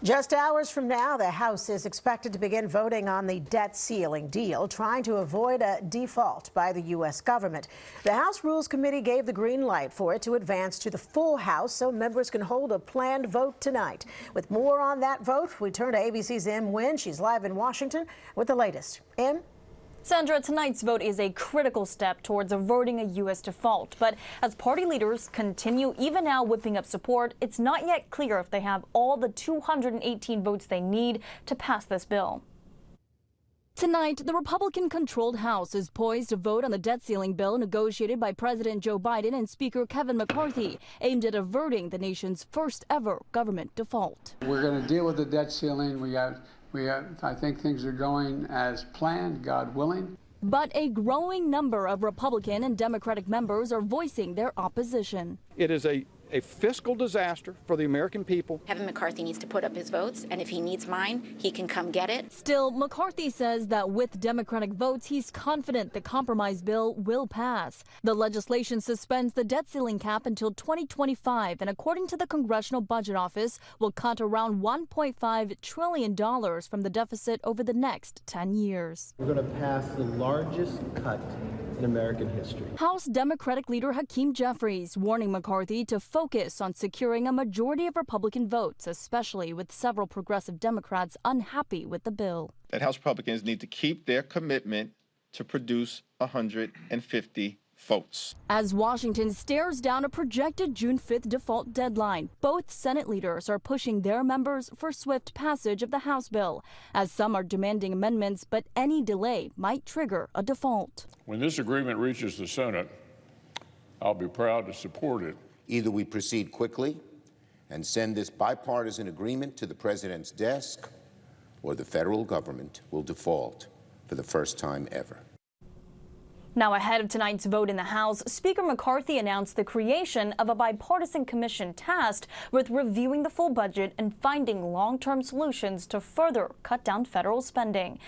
Just hours from now, the House is expected to begin voting on the debt ceiling deal, trying to avoid a default by the U.S. government. The House Rules Committee gave the green light for it to advance to the full House so members can hold a planned vote tonight. With more on that vote, we turn to ABC's Nguyen. She's live in Washington with the latest. Em? Sandra, tonight's vote is a critical step towards averting a U.S. default. But as party leaders continue even now whipping up support, it's not yet clear if they have all the 218 votes they need to pass this bill. Tonight, the Republican-controlled House is poised to vote on the debt ceiling bill negotiated by President Joe Biden and Speaker Kevin McCarthy, aimed at averting the nation's first-ever government default. We're going to deal with the debt ceiling. I think things are going as planned, God willing. But a growing number of Republican and Democratic members are voicing their opposition. It is a fiscal disaster for the American people. Kevin McCarthy needs to put up his votes, and if he needs mine, he can come get it. Still, McCarthy says that with Democratic votes, he's confident the compromise bill will pass. The legislation suspends the debt ceiling cap until 2025, and according to the Congressional Budget Office, will cut around $1.5 trillion from the deficit over the next 10 years. We're going to pass the largest cut in American history. House Democratic leader Hakeem Jeffries warning McCarthy to focus on securing a majority of Republican votes, especially with several progressive Democrats unhappy with the bill. That House Republicans need to keep their commitment to produce 150 votes. As Washington stares down a projected June 5th default deadline, both Senate leaders are pushing their members for swift passage of the House bill, as some are demanding amendments, but any delay might trigger a default. When this agreement reaches the Senate, I'll be proud to support it. Either we proceed quickly and send this bipartisan agreement to the president's desk, or the federal government will default for the first time ever. Now, ahead of tonight's vote in the House, Speaker McCarthy announced the creation of a bipartisan commission tasked with reviewing the full budget and finding long-term solutions to further cut down federal spending.